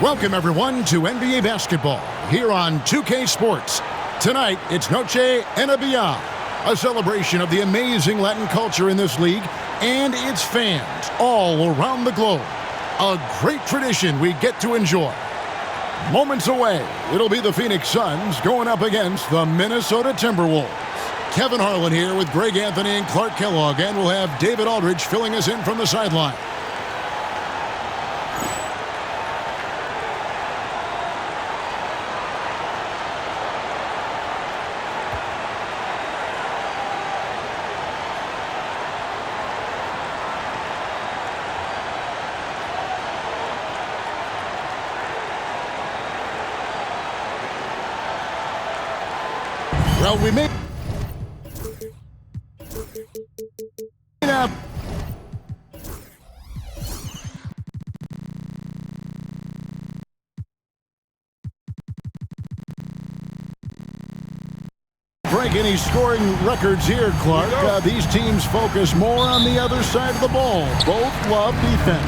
Welcome, everyone, to NBA basketball here on 2K Sports. Tonight, it's Noche Enabia, a celebration of the amazing Latin culture in this league and its fans all around the globe. A great tradition we get to enjoy. Moments away, it'll be the Phoenix Suns going up against the Minnesota Timberwolves. Kevin Harlan here with Greg Anthony and Clark Kellogg, and we'll have David Aldridge filling us in from the sideline. Well, we may break any scoring records here, Clark. These teams focus more on the other side of the ball. Both love defense.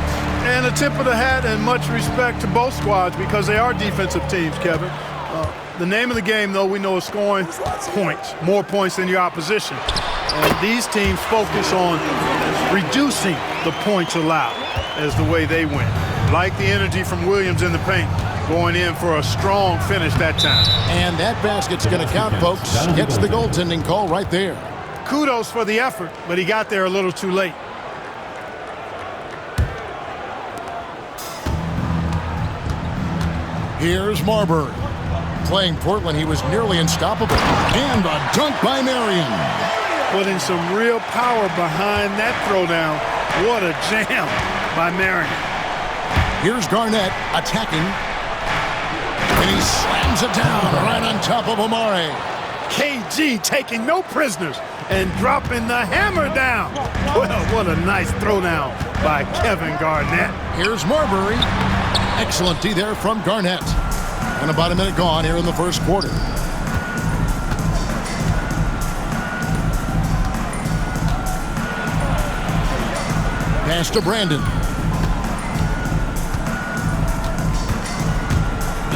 And a tip of the hat and much respect to both squads because they are defensive teams, Kevin. The name of the game, though, we know is scoring points, more points than your opposition. And these teams focus on reducing the points allowed as the way they win. Like the energy from Williams in the paint, going in for a strong finish that time. And that basket's going to count, folks. Gets the goaltending call right there. Kudos for the effort, but he got there a little too late. Here's Marbury. Playing Portland, he was nearly unstoppable. And a dunk by Marion. Putting some real power behind that throwdown. What a jam by Marion. Here's Garnett attacking. And he slams it down right on top of Amare. KG taking no prisoners and dropping the hammer down. Well, what a nice throwdown by Kevin Garnett. Here's Marbury. Excellent D there from Garnett. And about a minute gone here in the first quarter. Pass to Brandon.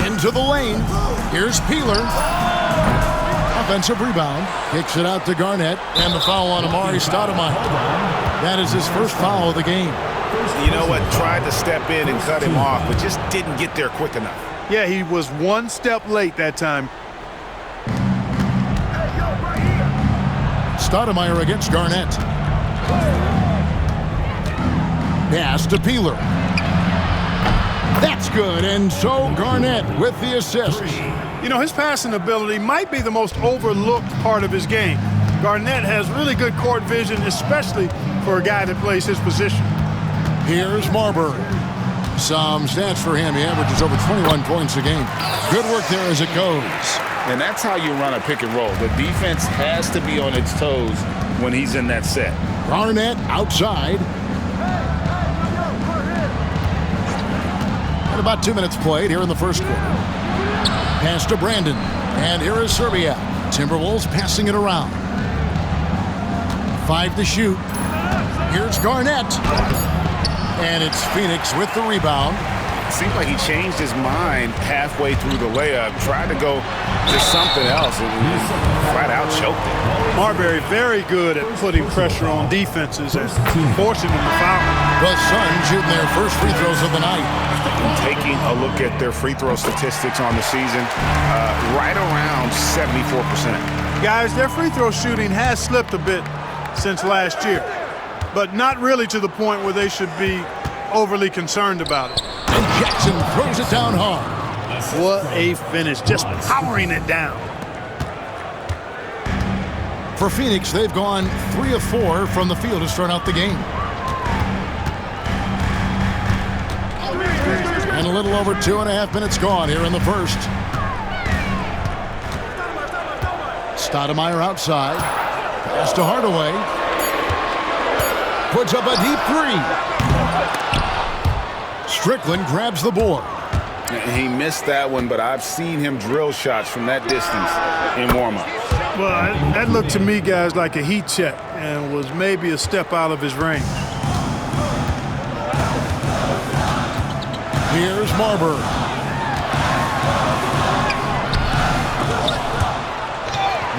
Into the lane. Here's Peeler. Offensive rebound. Kicks it out to Garnett. And the foul on Amari Stoudemire. That is his first foul of the game. You know what? Tried to step in and cut him off, but just didn't get there quick enough. Yeah, he was one step late that time. Stoudemire against Garnett. Pass to Peeler. That's good, and so Garnett with the assist. You know, his passing ability might be the most overlooked part of his game. Garnett has really good court vision, especially for a guy that plays his position. Here's Marbury. Some stats for him. He averages over 21 points a game. Good work there as it goes. And that's how you run a pick and roll. The defense has to be on its toes when he's in that set. Garnett outside. And about 2 minutes played here in the first quarter. Pass to Brandon. And here is Serbia. Timberwolves passing it around. 5 to shoot. Here's Garnett. And it's Phoenix with the rebound. Seems like he changed his mind halfway through the layup, tried to go to something else, and he flat out choked it. Marbury very good at putting pressure on defenses and forcing them to foul. The Suns shooting their first free throws of the night. Taking a look at their free throw statistics on the season, right around 74%. Guys, their free throw shooting has slipped a bit since last year, but not really to the point where they should be overly concerned about it. And Jackson throws it down hard. What a finish, just powering it down. For Phoenix, they've gone 3 of 4 from the field to start out the game. And a little over 2.5 minutes gone here in the first. Stoudemire outside. Pass to Hardaway. Puts up a deep three. Strickland grabs the board. He missed that one, but I've seen him drill shots from that distance in warm-up. Well, that looked to me, guys, like a heat check and was maybe a step out of his range. Here's Marbury.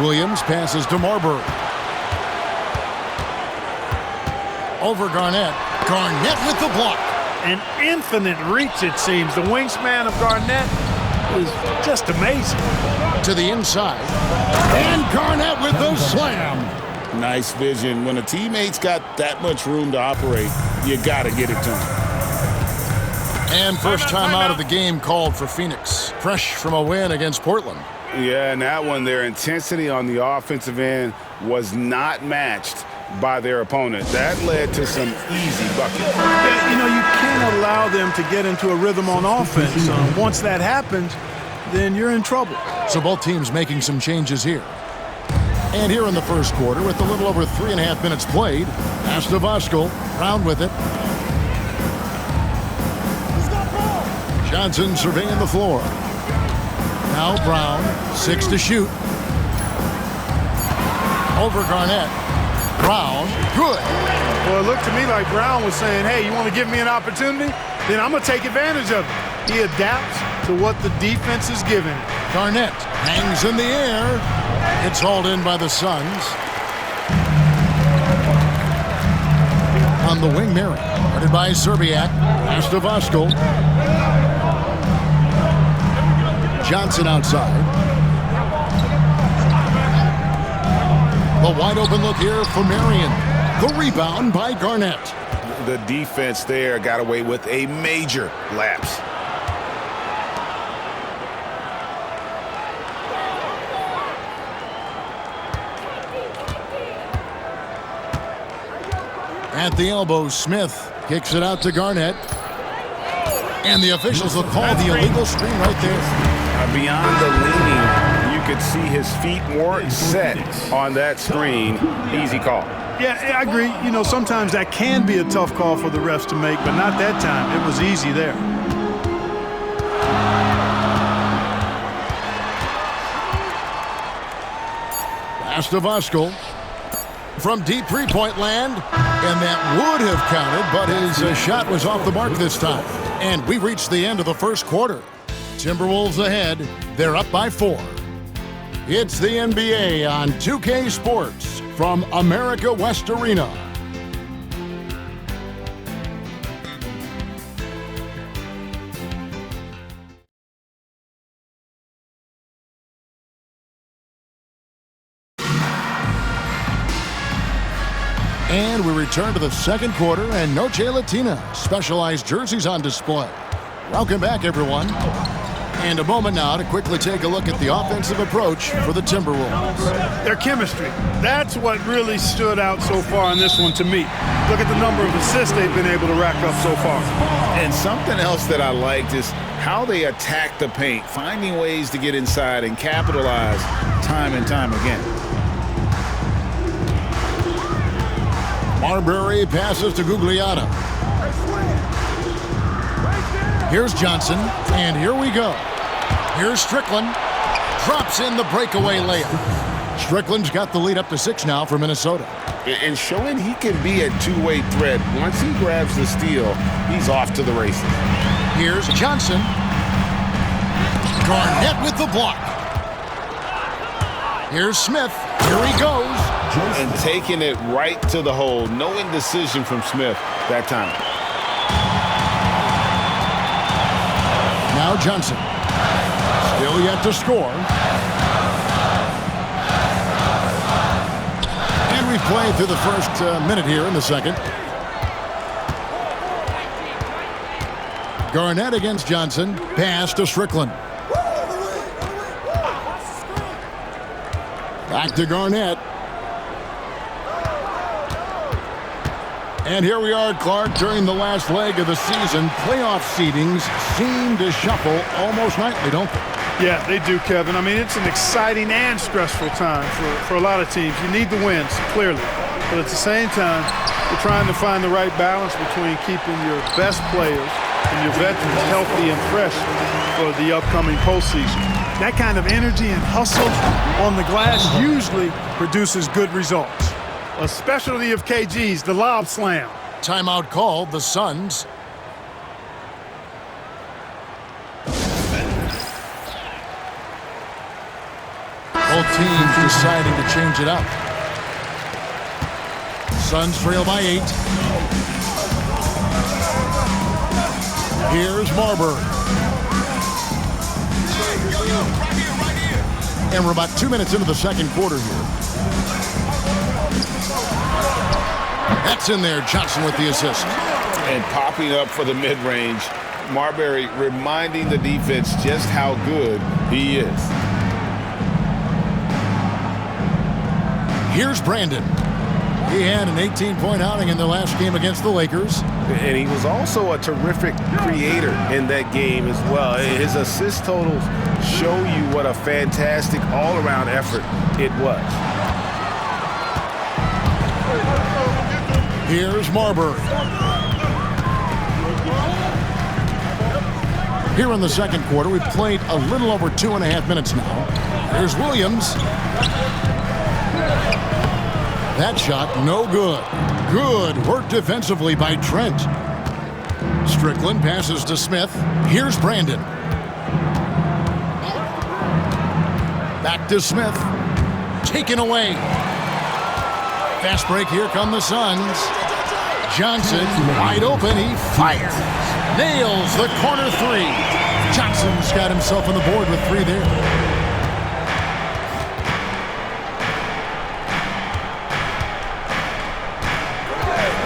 Williams passes to Marbury. Over Garnett. Garnett with the block. An infinite reach, it seems. The wingspan of Garnett is just amazing. To the inside. And Garnett with the slam. Nice vision. When a teammate's got that much room to operate, you got to get it to him. And first time out of the game called for Phoenix. Fresh from a win against Portland. Yeah, and that one, their intensity on the offensive end was not matched by their opponent. That led to some easy buckets. Yeah, you know, you can't allow them to get into a rhythm on offense. Once that happens, then you're in trouble. So both teams making some changes here. And here in the first quarter, with a little over 3.5 minutes played, pass to Voskuhl. Brown with it. Johnson surveying the floor. Now Brown, 6 to shoot. Over Garnett. Brown, good. Well, it looked to me like Brown was saying, hey, you want to give me an opportunity? Then I'm going to take advantage of it. He adapts to what the defense is giving. Garnett hangs in the air. It's hauled in by the Suns. On the wing, Mary. Guarded by Serbiak. Pass to Voskuhl. Johnson outside. The wide open look here for Marion. The rebound by Garnett. The defense there got away with a major lapse. At the elbow, Smith kicks it out to Garnett. And the officials will call the illegal screen right there. Beyond the leaning, you could see his feet more set on that screen. Easy call. Yeah, I agree. You know, sometimes that can be a tough call for the refs to make, but not that time. It was easy there. Pass to Voskuhl from deep three-point land, and that would have counted, but his shot was off the mark this time. And we reached the end of the first quarter. Timberwolves ahead. They're up by 4. It's the NBA on 2K Sports from America West Arena. And we return to the second quarter, and Noche Latina specialized jerseys on display. Welcome back, everyone. And a moment now to quickly take a look at the offensive approach for the Timberwolves. Their chemistry. That's what really stood out so far in this one to me. Look at the number of assists they've been able to rack up so far. And something else that I liked is how they attack the paint, finding ways to get inside and capitalize time and time again. Marbury passes to Gugliotta. Here's Johnson, and here we go. Here's Strickland. Drops in the breakaway layup. Strickland's got the lead up to 6 now for Minnesota. And showing he can be a two-way threat. Once he grabs the steal, he's off to the races. Here's Johnson. Garnett with the block. Here's Smith. Here he goes. And taking it right to the hole. No indecision from Smith that time. Now Johnson. Still yet to score. And we've played through the first minute here in the second. Garnett against Johnson. Pass to Strickland. Back to Garnett. And here we are, Clark, during the last leg of the season. Playoff seedings seem to shuffle almost nightly, don't they? Yeah, they do, Kevin. I mean, it's an exciting and stressful time for a lot of teams. You need the wins, clearly. But at the same time, you're trying to find the right balance between keeping your best players and your veterans healthy and fresh for the upcoming postseason. That kind of energy and hustle on the glass usually produces good results. A specialty of KG's, the lob slam. Timeout called, the Suns. teams deciding to change it up. Suns trail by 8. Here's Marbury. And we're about 2 minutes into the second quarter here. That's in there. Johnson with the assist. And popping up for the mid-range. Marbury reminding the defense just how good he is. Here's Brandon. He had an 18-point outing in the last game against the Lakers. And he was also a terrific creator in that game as well. His assist totals show you what a fantastic all-around effort it was. Here's Marbury. Here in the second quarter, we've played a little over 2.5 minutes now. Here's Williams. That shot, no good. Good work defensively by Trent. Strickland passes to Smith. Here's Brandon. Back to Smith. Taken away. Fast break, here come the Suns. Johnson, wide open, he fires. Nails the corner three. Johnson's got himself on the board with 3 there.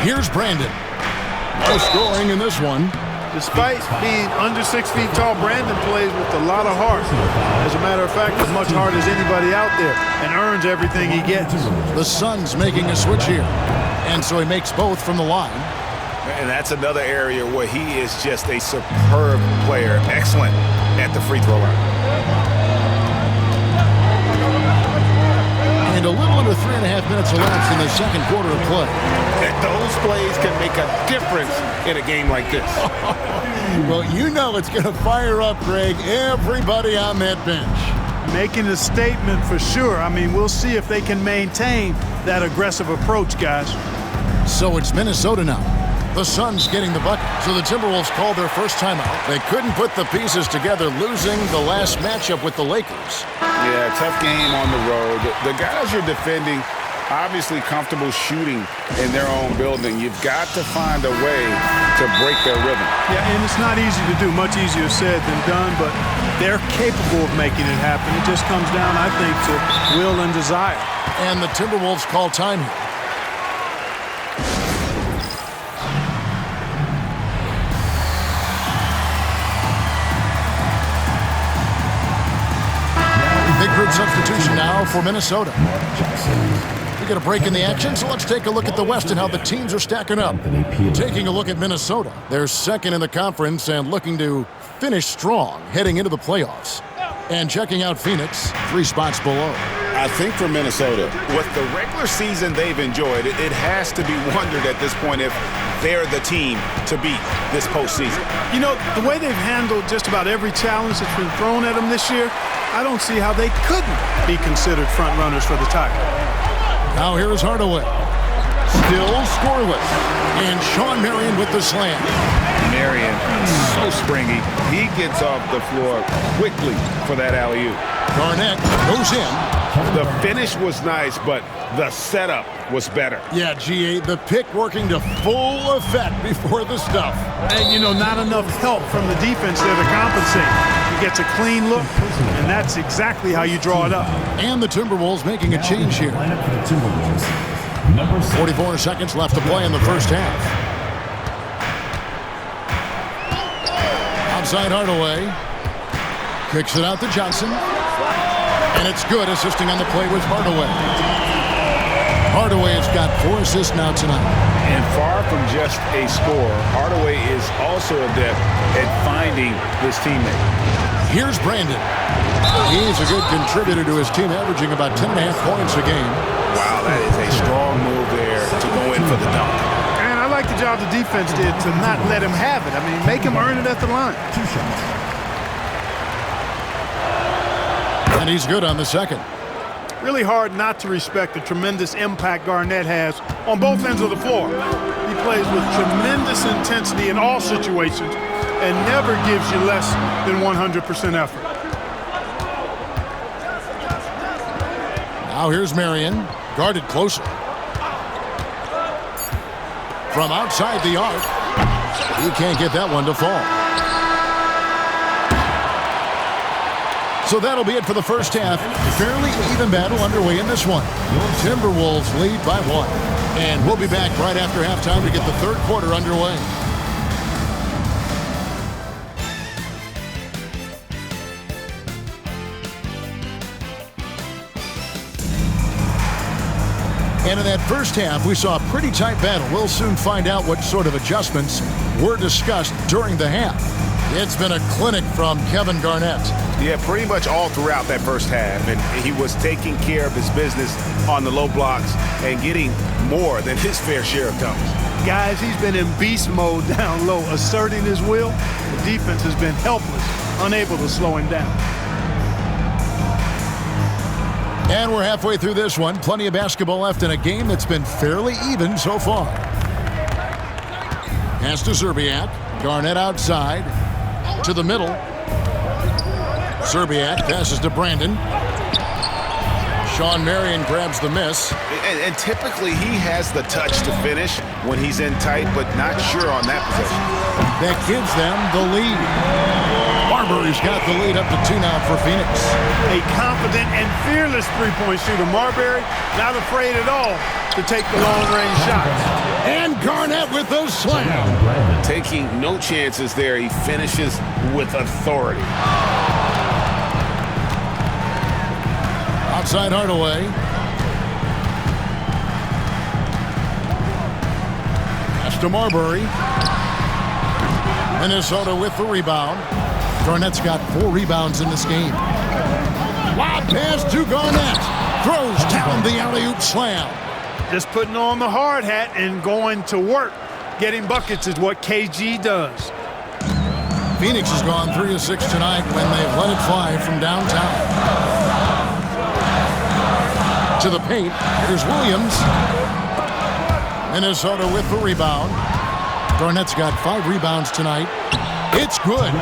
Here's Brandon. No scoring in this one. Despite being under 6 feet tall, Brandon plays with a lot of heart. As a matter of fact, as much heart as anybody out there, and earns everything he gets. The Suns making a switch here. And so he makes both from the line. And that's another area where he is just a superb player. Excellent at the free throw line. And a little under 3.5 minutes elapsed in the second quarter of play. And those plays can make a difference in a game like this. Well, you know it's going to fire up, Greg, everybody on that bench. Making a statement for sure. I mean, we'll see if they can maintain that aggressive approach, guys. So it's Minnesota now. The Suns getting the bucket. So the Timberwolves called their first timeout. They couldn't put the pieces together, losing the last matchup with the Lakers. Yeah, tough game on the road. The guys you're defending, obviously comfortable shooting in their own building. You've got to find a way to break their rhythm. Yeah, and it's not easy to do. Much easier said than done, but they're capable of making it happen. It just comes down, I think, to will and desire. And the Timberwolves call time here. Big group substitution now for Minnesota. We get a break in the action, so let's take a look at the West and how the teams are stacking up. Taking a look at Minnesota. They're second in the conference and looking to finish strong heading into the playoffs. And checking out Phoenix, 3 spots below. I think for Minnesota, with the regular season they've enjoyed, it has to be wondered at this point if they're the team to beat this postseason. You know, the way they've handled just about every challenge that's been thrown at them this year, I don't see how they couldn't be considered front runners for the title. Now here is Hardaway. Still scoreless. And Sean Marion with the slam. Marion, so springy. He gets off the floor quickly for that alley-oop. Garnett goes in. The finish was nice, but the setup was better. Yeah, GA, the pick working to full effect before the stuff. And, you know, not enough help from the defense there to compensate. He gets a clean look, and that's exactly how you draw it up. And the Timberwolves making a change here. 44 seconds left to play in the first half. Outside Hardaway. Kicks it out to Johnson. And it's good, assisting on the play with Hardaway. Hardaway has got 4 assists now tonight. And far from just a scorer, Hardaway is also adept at finding his teammate. Here's Brandon. He's a good contributor to his team, averaging about 10.5 points a game. Wow, that is a strong move there to go in for the dunk. And I like the job the defense did to not let him have it. I mean, make him earn it at the line. 2 shots. And he's good on the second. Really hard not to respect the tremendous impact Garnett has on both ends of the floor. He plays with tremendous intensity in all situations and never gives you less than 100% effort. Now here's Marion, guarded closer. From outside the arc, he can't get that one to fall. So that'll be it for the first half. Fairly even battle underway in this one. Timberwolves lead by 1. And we'll be back right after halftime to get the third quarter underway. And in that first half, we saw a pretty tight battle. We'll soon find out what sort of adjustments were discussed during the half. It's been a clinic from Kevin Garnett. Yeah, pretty much all throughout that first half. And he was taking care of his business on the low blocks and getting more than his fair share of dunks. Guys, he's been in beast mode down low, asserting his will. The defense has been helpless, unable to slow him down. And we're halfway through this one. Plenty of basketball left in a game that's been fairly even so far. Pass to Zerbiak. Garnett outside. To the middle. Zerbiak passes to Brandon. Sean Marion grabs the miss. And typically he has the touch to finish when he's in tight, but not sure on that possession. That gives them the lead. Marbury's got the lead up to 2 now for Phoenix. A confident and fearless three-point shooter. Marbury not afraid at all to take the long-range shots. And Garnett with the slam. Taking no chances there. He finishes with authority. Outside Hardaway. Pass to Marbury. Minnesota with the rebound. Garnett's got 4 rebounds in this game. Lob pass to Garnett. Throws down the alley-oop slam. Just putting on the hard hat and going to work. Getting buckets is what KG does. Phoenix has gone 3 of 6 tonight when they've let it fly from downtown. To the paint. Here's Williams. Minnesota with the rebound. Garnett's got 5 rebounds tonight. It's good.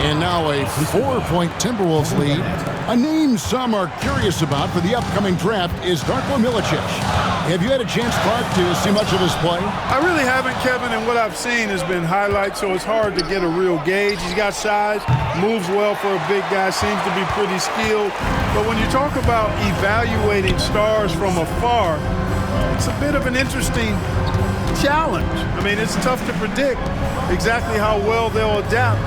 And now a 4-point Timberwolves lead. A name some are curious about for the upcoming draft is Darko Milicic. Have you had a chance, Clark, to see much of his play? I really haven't, Kevin, and what I've seen has been highlights, so it's hard to get a real gauge. He's got size, moves well for a big guy, seems to be pretty skilled. But when you talk about evaluating stars from afar, it's a bit of an interesting challenge. I mean, it's tough to predict exactly how well they'll adapt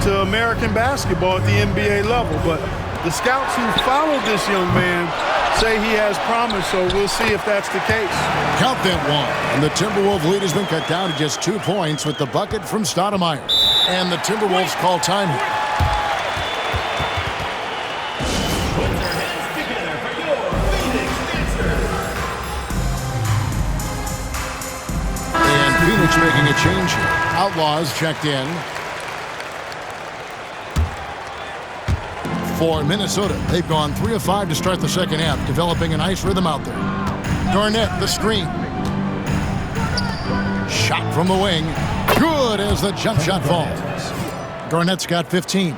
to American basketball at the NBA level. But the scouts who followed this young man say he has promise, so we'll see if that's the case. Count that one. And the Timberwolves lead has been cut down to just 2 points with the bucket from Stoudemire. And the Timberwolves call time here. Phoenix making a change here. Outlaws checked in. For Minnesota, they've gone 3 of 5 to start the second half, developing a nice rhythm out there. Garnett, the screen. Shot from the wing. Good as the jump shot falls. Garnett's got 15.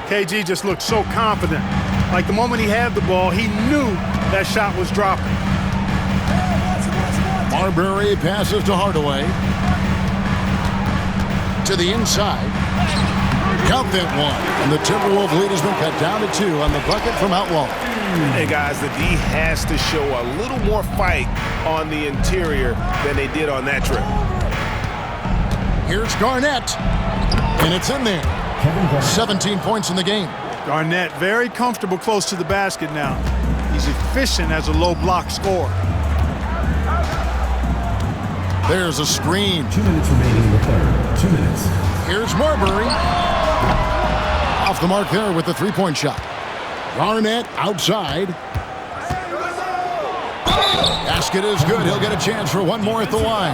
KG just looked so confident. Like the moment he had the ball, he knew that shot was dropping. Marbury passes to Hardaway. To the inside. Count that one. And the Timberwolves lead has been cut down to 2 on the bucket from Outlaw. Hey, guys, the D has to show a little more fight on the interior than they did on that trip. Here's Garnett. And it's in there. 17 points in the game. Garnett very comfortable close to the basket now. He's efficient as a low block scorer. There's a screen. 2 minutes remaining in the third. 2 minutes. Here's Marbury. Off the mark there with the 3-point shot. Garnett outside. Basket is good. He'll get a chance for one more at the line.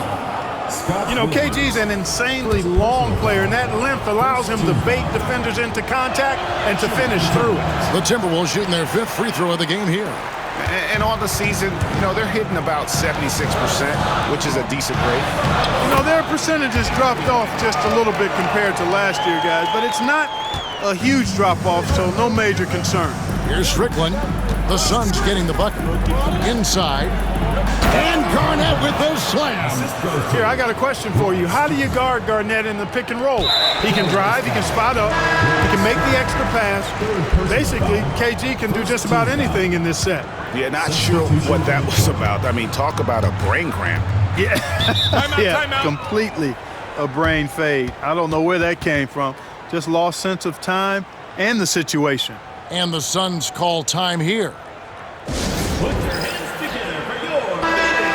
You know, KG's an insanely long player, and that length allows him to bait defenders into contact and to finish through it. The Timberwolves shooting their 5th free throw of the game here. And on the season, you know, they're hitting about 76%, which is a decent rate. You know, their percentages dropped off just a little bit compared to last year, guys, but it's not a huge drop-off, so no major concern. Here's Strickland. The Suns getting the bucket. Inside. And Garnett with the slam. Here, I got a question for you. How do you guard Garnett in the pick and roll? He can drive, he can spot up, he can make the extra pass. Basically, KG can do just about anything in this set. Yeah, not sure what that was about. I mean, talk about a brain cramp. Yeah, timeout. Completely a brain fade. I don't know where that came from. Just lost sense of time and the situation. And the Suns call time here. Put your hands together for your favorite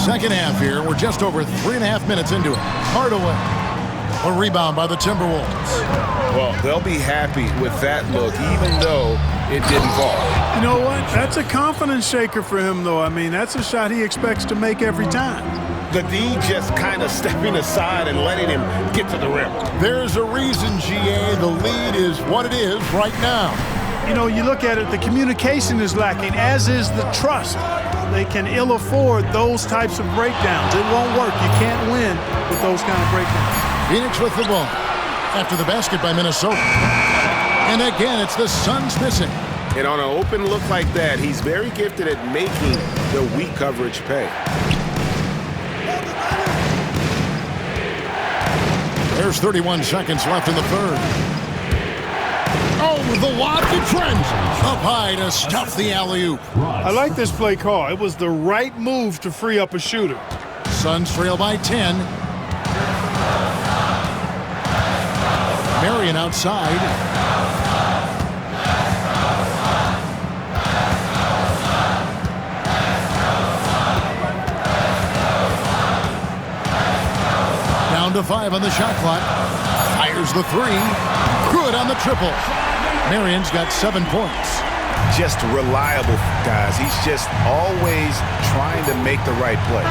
Second half here. We're just over 3.5 minutes into it. Hardaway. A rebound by the Timberwolves. Well, they'll be happy with that look, even though it didn't fall. You know what? That's a confidence shaker for him, though. I mean, that's a shot he expects to make every time. The D just kind of stepping aside and letting him get to the rim. There's a reason, GA. The lead is what it is right now. You know, you look at it, the communication is lacking, as is the trust. They can ill afford those types of breakdowns. It won't work. You can't win with those kind of breakdowns. Phoenix with the ball after the basket by Minnesota. And again, it's the Suns missing. And on an open look like that, he's very gifted at making the weak coverage pay. There's 31 seconds left in the third. Oh, the lob to Trent. Up high to stuff the alley-oop. I like this play call. It was the right move to free up a shooter. Suns trail by 10. Marion outside. Down to 5 on the shot clock. Fires the 3. Good on the triple. Marion's got 7 points. Just reliable, guys. He's just always trying to make the right play.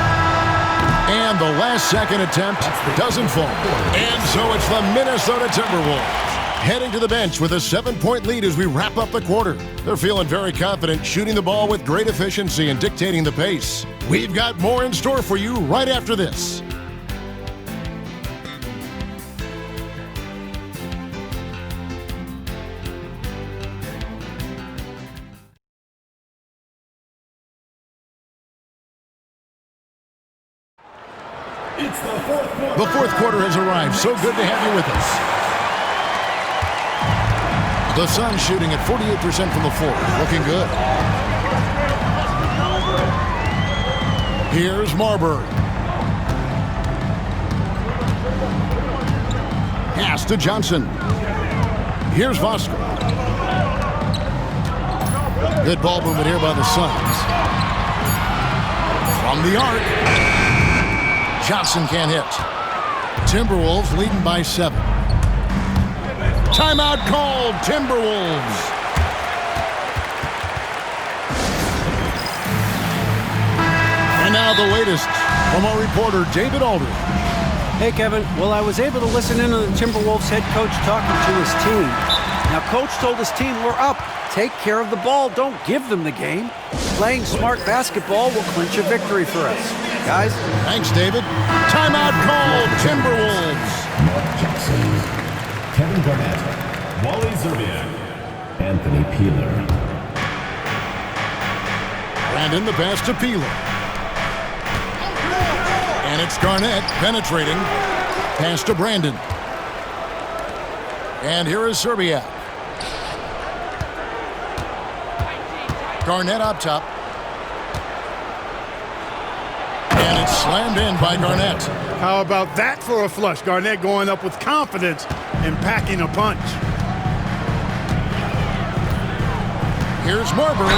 And the last second attempt doesn't fall. And so it's the Minnesota Timberwolves heading to the bench with a 7-point lead as we wrap up the quarter. They're feeling very confident, shooting the ball with great efficiency and dictating the pace. We've got more in store for you right after this. It's the fourth quarter. The fourth quarter has arrived. So good to have you with us. The Suns shooting at 48% from the floor. Looking good. Here's Marbury. Pass to Johnson. Here's Vosco. Good ball movement here by the Suns. From the arc. Johnson can't hit. Timberwolves leading by 7. Timeout called, Timberwolves. And now the latest from our reporter, David Aldridge. Hey, Kevin. Well, I was able to listen in on the Timberwolves head coach talking to his team. Now, coach told his team, we're up. Take care of the ball. Don't give them the game. Playing smart basketball will clinch a victory for us. Guys? Thanks, David. Timeout called, Timberwolves. Mark Jackson, Kevin Garnett, Wally Zerbiak, Anthony Peeler. Brandon the pass to Peeler. And it's Garnett penetrating. Pass to Brandon. And here is Zerbiak. Garnett up top. And it's slammed in by Garnett. How about that for a flush? Garnett going up with confidence and packing a punch. Here's Marbury.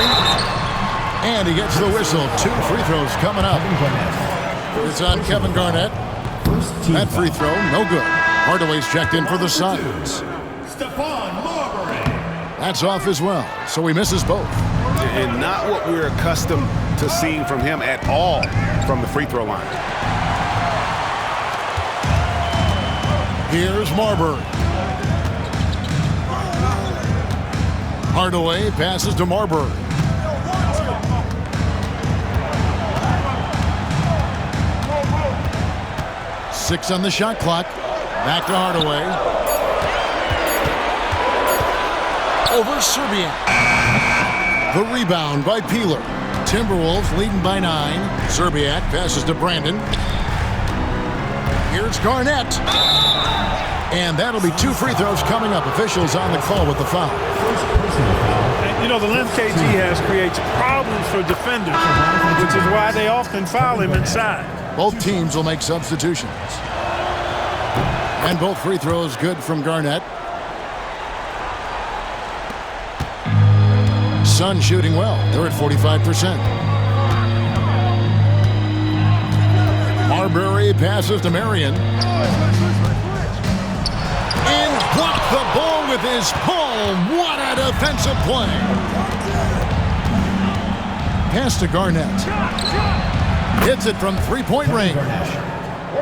And he gets the whistle. 2 free throws coming up. It's on Kevin Garnett. That free throw, no good. Hardaway's checked in for the Suns. That's off as well, so he misses both. And not what we're accustomed to seeing from him at all from the free throw line. Here's Marbury. Hardaway passes to Marbury. Six on the shot clock. Back to Hardaway. Over Serbia. The rebound by Peeler. Timberwolves leading by 9. Serbiak passes to Brandon. Here's Garnett. And that'll be 2 free throws coming up. Officials on the call with the foul. You know, the length KG has creates problems for defenders, which is why they often foul him inside. Both teams will make substitutions. And both free throws good from Garnett. Suns shooting well. They're at 45%. Marbury passes to Marion. And blocked the ball with his palm. What a defensive play. Pass to Garnett. Hits it from three-point range.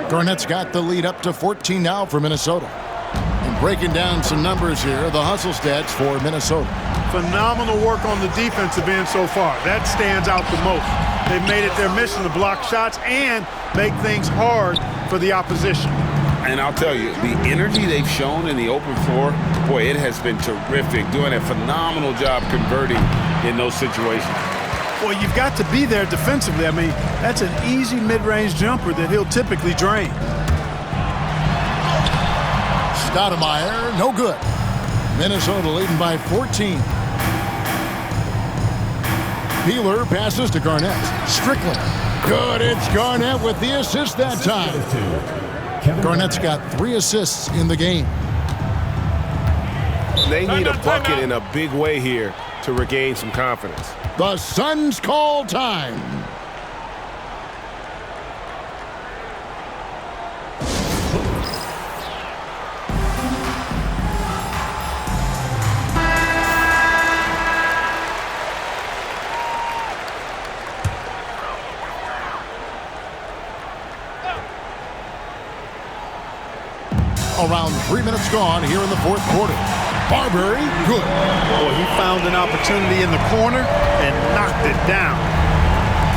Garnett's got the lead up to 14 now for Minnesota. And breaking down some numbers here, the hustle stats for Minnesota. Phenomenal work on the defensive end so far. That stands out the most. They've made it their mission to block shots and make things hard for the opposition. And I'll tell you, the energy they've shown in the open floor, boy, it has been terrific. Doing a phenomenal job converting in those situations. Well, you've got to be there defensively. I mean, that's an easy mid-range jumper that he'll typically drain. Stoudemire, no good. Minnesota leading by 14. Peeler passes to Garnett. Strickland. Good. It's Garnett with the assist that time. Garnett's got 3 assists in the game. They need a bucket in a big way here to regain some confidence. The Suns call time. Around 3 minutes gone here in the fourth quarter. Marbury, good. Boy, he found an opportunity in the corner and knocked it down.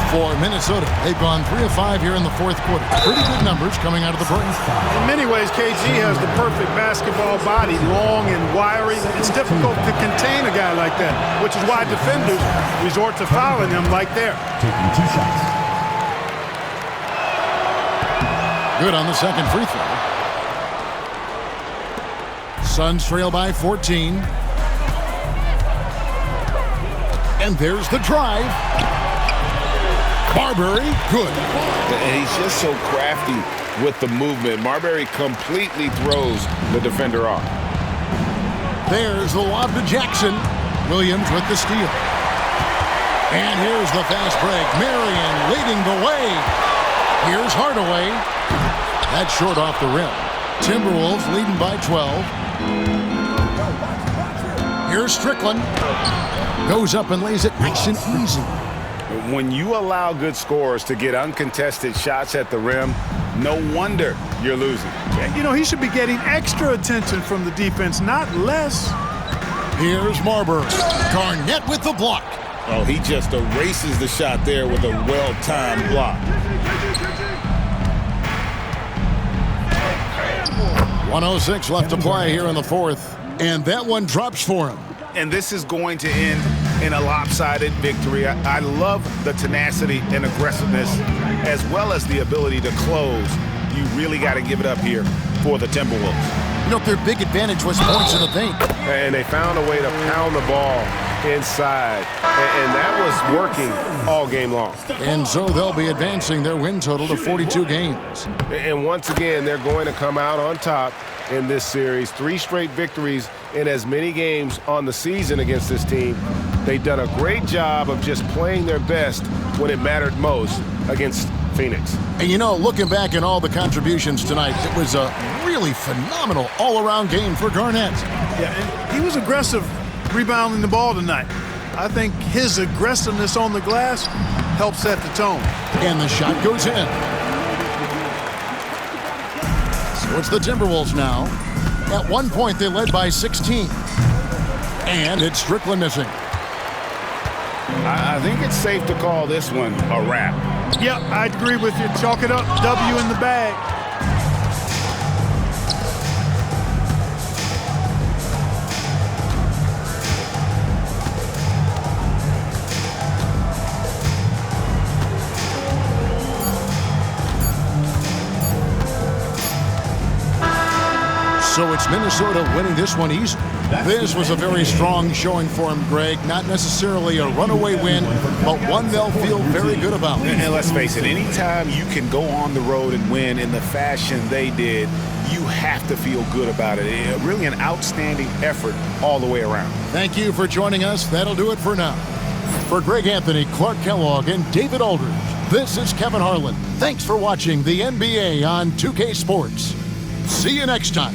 For Minnesota, they've gone 3 of 5 here in the fourth quarter. Pretty good numbers coming out of the break. In many ways, KG has the perfect basketball body, long and wiry. It's difficult to contain a guy like that, which is why defenders resort to fouling him like there. Taking 2 shots. Good on the second free throw. Suns trail by 14. And there's the drive. Marbury, good. And he's just so crafty with the movement. Marbury completely throws the defender off. There's the lob to Jackson. Williams with the steal. And here's the fast break. Marion leading the way. Here's Hardaway. That's short off the rim. Timberwolves leading by 12. Here's Strickland. Goes up and lays it nice and easy. When you allow good scorers to get uncontested shots at the rim, no wonder you're losing. You know, he should be getting extra attention from the defense, not less. Here's Marbury. Garnett with the block. Oh, he just erases the shot there with a well-timed block. 1:06 left to play here in the fourth. And that one drops for him. And this is going to end in a lopsided victory. I love the tenacity and aggressiveness as well as the ability to close. You really got to give it up here for the Timberwolves. You know, their big advantage was points in the paint. And they found a way to pound the ball inside. And that was working all game long. And so they'll be advancing their win total to 42 games. And once again, they're going to come out on top in this series. 3 straight victories in as many games on the season against this team. They've done a great job of just playing their best when it mattered most against Phoenix. And you know, looking back at all the contributions tonight, it was a really phenomenal all-around game for Garnett. Yeah, and he was aggressive rebounding the ball tonight. I think his aggressiveness on the glass helped set the tone. And the shot goes in. So it's the Timberwolves now. At one point, they led by 16. And it's Strickland missing. I think it's safe to call this one a wrap. Yep, I agree with you. Chalk it up. W in the bag. So it's Minnesota winning this one easy. This was a very strong showing for him, Greg. Not necessarily a runaway win, but one they'll feel very good about. And let's face it, anytime you can go on the road and win in the fashion they did, you have to feel good about it. Really an outstanding effort all the way around. Thank you for joining us. That'll do it for now. For Greg Anthony, Clark Kellogg, and David Aldridge, this is Kevin Harlan. Thanks for watching the NBA on 2K Sports. See you next time.